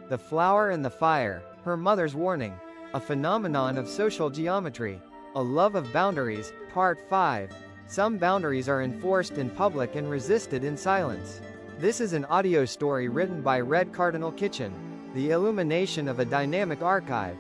The Flower and the Fire, Her Mother's Warning. A Phenomenon of Social Geometry. A Love of Boundaries, Part 5. Some boundaries are enforced in public and resisted in silence. This is an audio story written by Red Cardinal Kitchen. The illumination of a dynamic archive.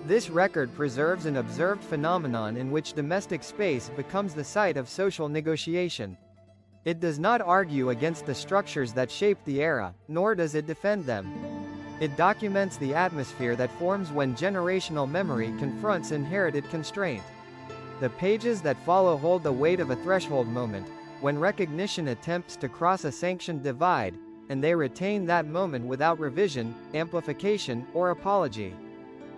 This record preserves an observed phenomenon in which domestic space becomes the site of social negotiation. It does not argue against the structures that shaped the era, nor does it defend them. It documents the atmosphere that forms when generational memory confronts inherited constraint. The pages that follow hold the weight of a threshold moment, when recognition attempts to cross a sanctioned divide, and they retain that moment without revision, amplification, or apology.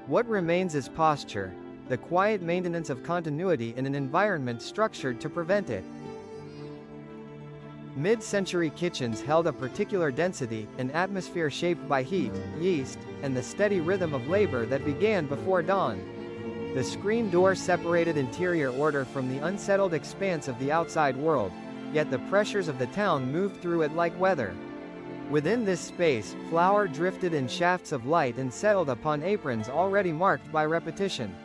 What remains is posture, the quiet maintenance of continuity in an environment structured to prevent it. Mid-century kitchens held a particular density, an atmosphere shaped by heat, yeast, and the steady rhythm of labor that began before dawn. The screen door separated interior order from the unsettled expanse of the outside world, yet the pressures of the town moved through it like weather. Within this space, flour drifted in shafts of light and settled upon aprons already marked by repetition.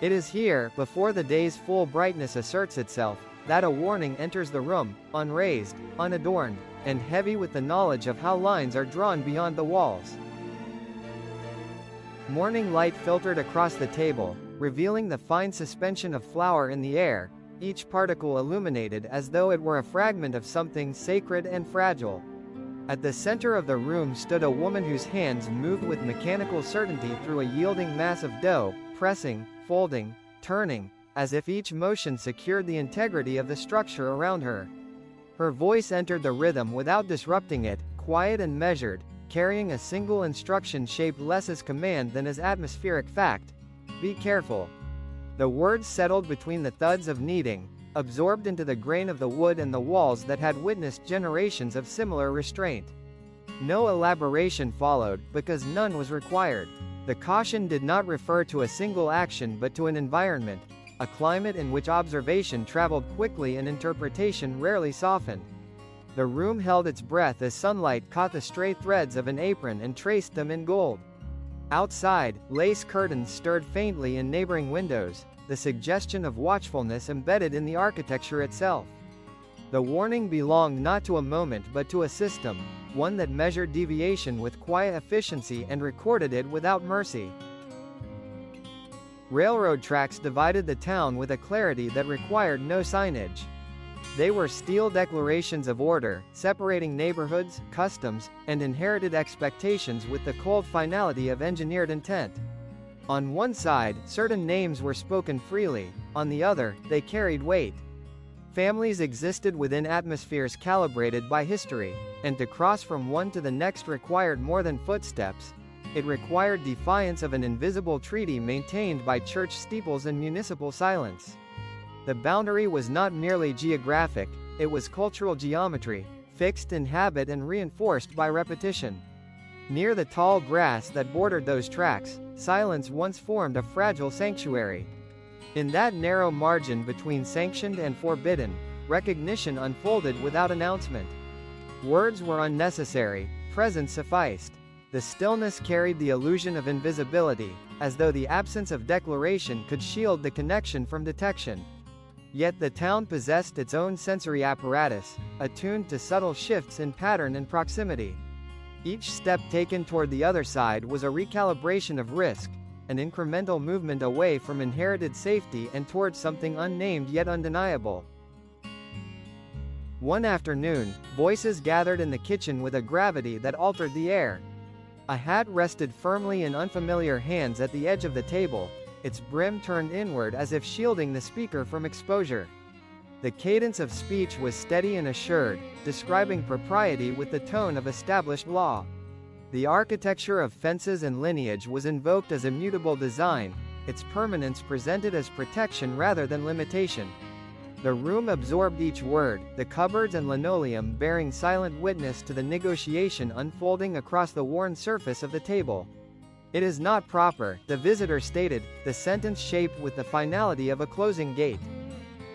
It is here, before the day's full brightness asserts itself, that a warning enters the room, unraised, unadorned, and heavy with the knowledge of how lines are drawn beyond the walls. Morning light filtered across the table, revealing the fine suspension of flour in the air, each particle illuminated as though it were a fragment of something sacred and fragile. At the center of the room stood a woman whose hands moved with mechanical certainty through a yielding mass of dough, pressing, folding, turning, as if each motion secured the integrity of the structure around her. Her voice entered the rhythm without disrupting it, quiet and measured, carrying a single instruction shaped less as command than as atmospheric fact. Be careful. The words settled between the thuds of kneading, absorbed into the grain of the wood and the walls that had witnessed generations of similar restraint. No elaboration followed, because none was required. The caution did not refer to a single action but to an environment, a climate in which observation traveled quickly and interpretation rarely softened. The room held its breath as sunlight caught the stray threads of an apron and traced them in gold. Outside, lace curtains stirred faintly in neighboring windows, the suggestion of watchfulness embedded in the architecture itself. The warning belonged not to a moment but to a system, one that measured deviation with quiet efficiency and recorded it without mercy. Railroad tracks divided the town with a clarity that required no signage. They were steel declarations of order, separating neighborhoods, customs, and inherited expectations with the cold finality of engineered intent. On one side, certain names were spoken freely, on the other, they carried weight. Families existed within atmospheres calibrated by history, and to cross from one to the next required more than footsteps. It required defiance of an invisible treaty maintained by church steeples and municipal silence. The boundary was not merely geographic, it was cultural geometry, fixed in habit and reinforced by repetition. Near the tall grass that bordered those tracks, silence once formed a fragile sanctuary. In that narrow margin between sanctioned and forbidden, recognition unfolded without announcement. Words were unnecessary, presence sufficed. The stillness carried the illusion of invisibility, as though the absence of declaration could shield the connection from detection. Yet the town possessed its own sensory apparatus, attuned to subtle shifts in pattern and proximity. Each step taken toward the other side was a recalibration of risk, an incremental movement away from inherited safety and toward something unnamed yet undeniable. One afternoon, voices gathered in the kitchen with a gravity that altered the air. A hat rested firmly in unfamiliar hands at the edge of the table, its brim turned inward as if shielding the speaker from exposure. The cadence of speech was steady and assured, describing propriety with the tone of established law. The architecture of fences and lineage was invoked as immutable design, its permanence presented as protection rather than limitation. The room absorbed each word, the cupboards and linoleum bearing silent witness to the negotiation unfolding across the worn surface of the table. It is not proper, the visitor stated, the sentence shaped with the finality of a closing gate.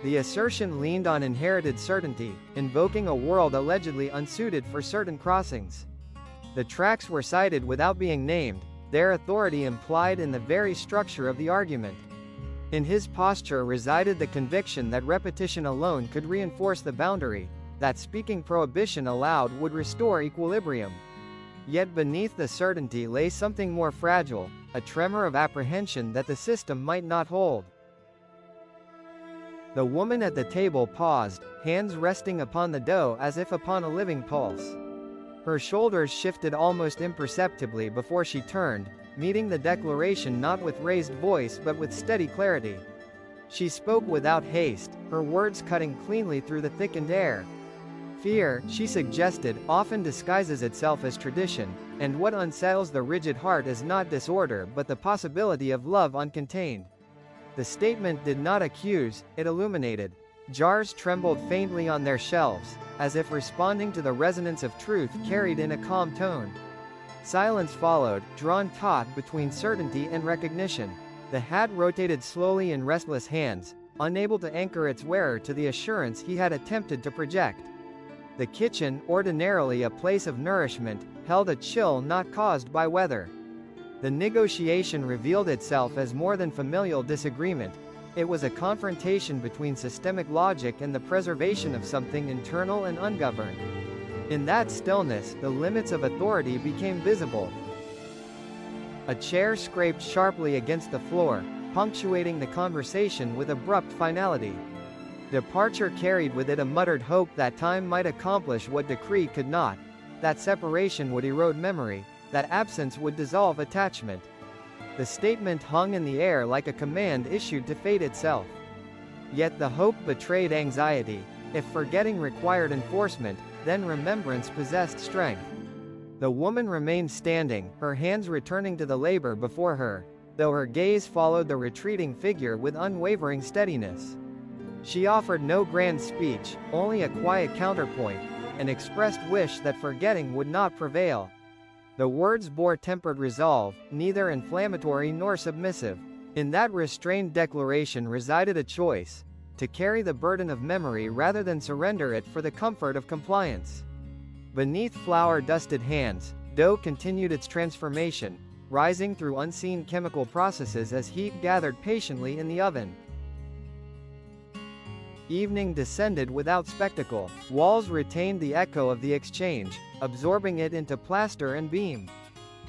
The assertion leaned on inherited certainty, invoking a world allegedly unsuited for certain crossings. The tracks were cited without being named, their authority implied in the very structure of the argument. In his posture resided the conviction that repetition alone could reinforce the boundary, that speaking prohibition aloud would restore equilibrium. Yet beneath the certainty lay something more fragile, a tremor of apprehension that the system might not hold. The woman at the table paused, hands resting upon the dough as if upon a living pulse. Her shoulders shifted almost imperceptibly before she turned, meeting the declaration not with raised voice but with steady clarity. She spoke without haste, her words cutting cleanly through the thickened air. Fear, she suggested, often disguises itself as tradition, and what unsettles the rigid heart is not disorder but the possibility of love uncontained. The statement did not accuse, it illuminated. Jars trembled faintly on their shelves, as if responding to the resonance of truth carried in a calm tone. Silence followed, drawn taut between certainty and recognition. The hat rotated slowly in restless hands, unable to anchor its wearer to the assurance he had attempted to project. The kitchen, ordinarily a place of nourishment, held a chill not caused by weather. The negotiation revealed itself as more than familial disagreement. It was a confrontation between systemic logic and the preservation of something internal and ungoverned. In that stillness, the limits of authority became visible. A chair scraped sharply against the floor, punctuating the conversation with abrupt finality. Departure carried with it a muttered hope that time might accomplish what decree could not, that separation would erode memory, that absence would dissolve attachment. The statement hung in the air like a command issued to fate itself. Yet the hope betrayed anxiety. If forgetting required enforcement, then remembrance possessed strength. The woman remained standing, her hands returning to the labor before her, though her gaze followed the retreating figure with unwavering steadiness. She offered no grand speech, only a quiet counterpoint, an expressed wish that forgetting would not prevail. The words bore tempered resolve, neither inflammatory nor submissive. In that restrained declaration resided a choice: to carry the burden of memory rather than surrender it for the comfort of compliance. Beneath flour-dusted hands, dough continued its transformation, rising through unseen chemical processes as heat gathered patiently in the oven. Evening descended without spectacle. Walls retained the echo of the exchange, absorbing it into plaster and beam.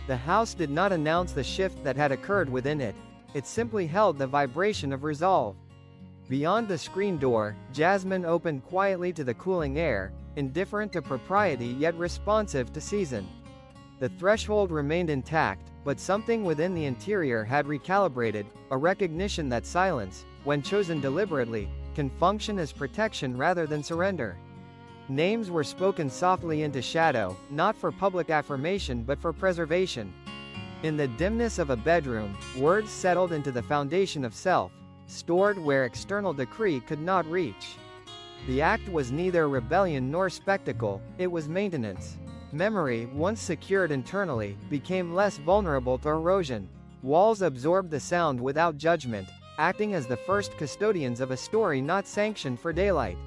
The house did not announce the shift that had occurred within it, it simply held the vibration of resolve. Beyond the screen door, Jasmine opened quietly to the cooling air, indifferent to propriety yet responsive to season. The threshold remained intact, but something within the interior had recalibrated, a recognition that silence, when chosen deliberately, can function as protection rather than surrender. Names were spoken softly into shadow, not for public affirmation but for preservation. In the dimness of a bedroom, words settled into the foundation of self, stored where external decree could not reach. The act was neither rebellion nor spectacle, it was maintenance. Memory, once secured internally, became less vulnerable to erosion. Walls absorbed the sound without judgment, acting as the first custodians of a story not sanctioned for daylight.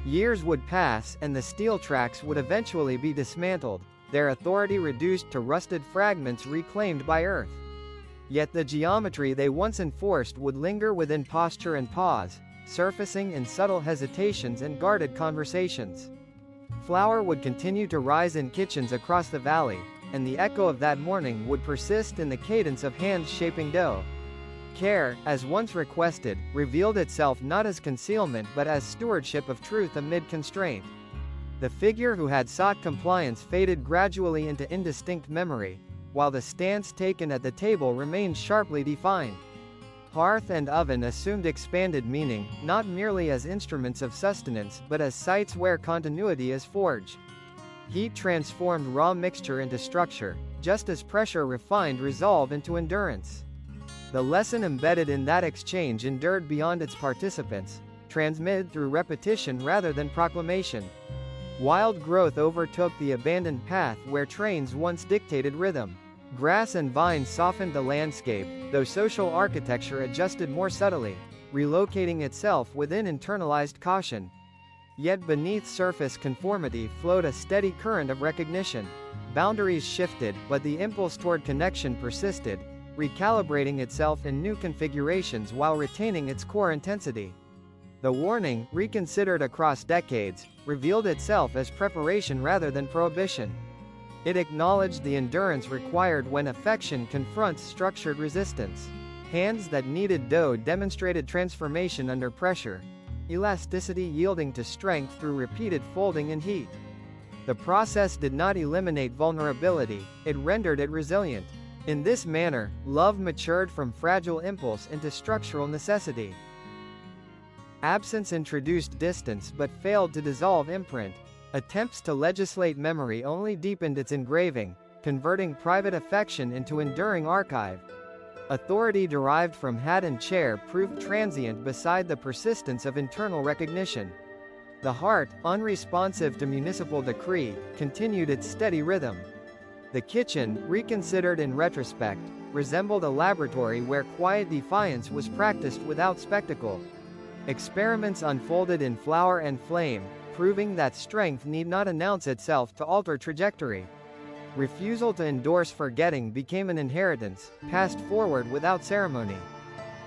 Years would pass, and the steel tracks would eventually be dismantled, their authority reduced to rusted fragments reclaimed by earth. Yet the geometry they once enforced would linger within posture and pause, surfacing in subtle hesitations and guarded conversations. Flour would continue to rise in kitchens across the valley, and the echo of that morning would persist in the cadence of hands shaping dough. Care, as once requested, revealed itself not as concealment but as stewardship of truth amid constraint. The figure who had sought compliance faded gradually into indistinct memory, while the stance taken at the table remained sharply defined. Hearth and oven assumed expanded meaning, not merely as instruments of sustenance but as sites where continuity is forged. Heat transformed raw mixture into structure, just as pressure refined resolve into endurance. The lesson embedded in that exchange endured beyond its participants, transmitted through repetition rather than proclamation. Wild growth overtook the abandoned path where trains once dictated rhythm. Grass and vines softened the landscape, though social architecture adjusted more subtly, relocating itself within internalized caution. Yet beneath surface conformity flowed a steady current of recognition. Boundaries shifted, but the impulse toward connection persisted, recalibrating itself in new configurations while retaining its core intensity. The warning, reconsidered across decades, revealed itself as preparation rather than prohibition. It acknowledged the endurance required when affection confronts structured resistance. Hands that kneaded dough demonstrated transformation under pressure, elasticity yielding to strength through repeated folding and heat. The process did not eliminate vulnerability, it rendered it resilient. In this manner, love matured from fragile impulse into structural necessity. Absence introduced distance but failed to dissolve imprint. Attempts to legislate memory only deepened its engraving, converting private affection into enduring archive. Authority derived from hat and chair proved transient beside the persistence of internal recognition. The heart, unresponsive to municipal decree, continued its steady rhythm. The kitchen, reconsidered in retrospect, resembled a laboratory where quiet defiance was practiced without spectacle. Experiments unfolded in flour and flame, proving that strength need not announce itself to alter trajectory. Refusal to endorse forgetting became an inheritance, passed forward without ceremony.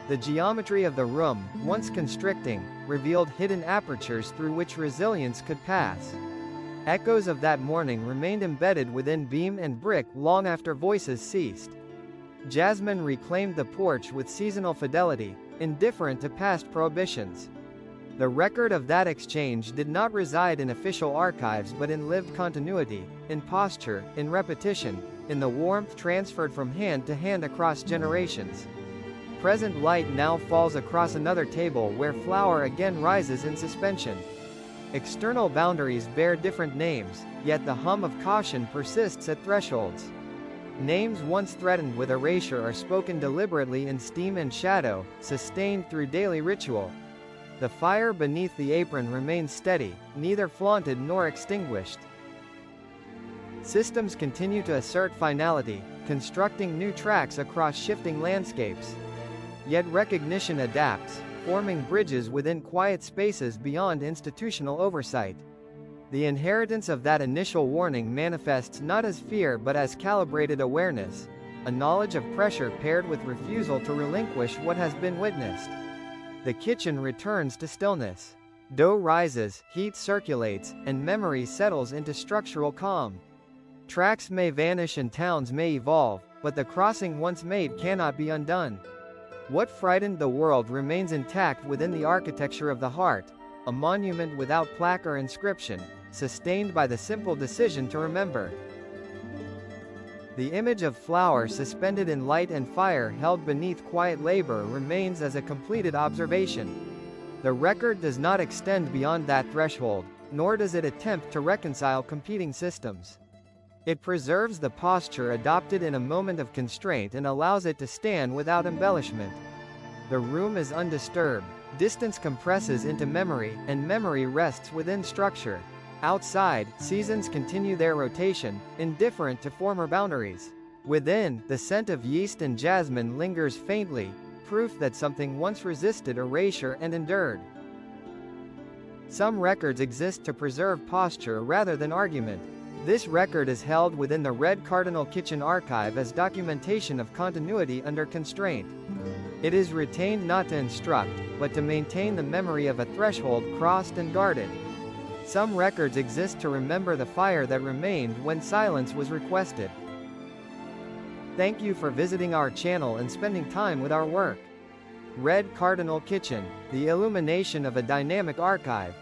The geometry of the room, once constricting, revealed hidden apertures through which resilience could pass. Echoes of that morning remained embedded within beam and brick long after voices ceased. Jasmine reclaimed the porch with seasonal fidelity, indifferent to past prohibitions. The record of that exchange did not reside in official archives but in lived continuity, in posture, in repetition, in the warmth transferred from hand to hand across generations. Present light now falls across another table where flour again rises in suspension. External boundaries bear different names, yet the hum of caution persists at thresholds. Names once threatened with erasure are spoken deliberately in steam and shadow, sustained through daily ritual. The fire beneath the apron remains steady, neither flaunted nor extinguished. Systems continue to assert finality, constructing new tracks across shifting landscapes. Yet recognition adapts, forming bridges within quiet spaces beyond institutional oversight. The inheritance of that initial warning manifests not as fear but as calibrated awareness, a knowledge of pressure paired with refusal to relinquish what has been witnessed. The kitchen returns to stillness. Dough rises, heat circulates, and memory settles into structural calm. Tracks may vanish and towns may evolve, but the crossing once made cannot be undone. What frightened the world remains intact within the architecture of the heart, a monument without plaque or inscription, sustained by the simple decision to remember. The image of flour suspended in light and fire held beneath quiet labor remains as a completed observation. The record does not extend beyond that threshold, nor does it attempt to reconcile competing systems. It preserves the posture adopted in a moment of constraint and allows it to stand without embellishment. The room is undisturbed, distance compresses into memory, and memory rests within structure. Outside, seasons continue their rotation, indifferent to former boundaries. Within, the scent of yeast and jasmine lingers faintly, proof that something once resisted erasure and endured. Some records exist to preserve posture rather than argument. This record is held within the Red Cardinal Kitchen archive as documentation of continuity under constraint. It is retained not to instruct, but to maintain the memory of a threshold crossed and guarded. Some records exist to remember the fire that remained when silence was requested. Thank you for visiting our channel and spending time with our work. Red Cardinal Kitchen, the illumination of a dynamic archive.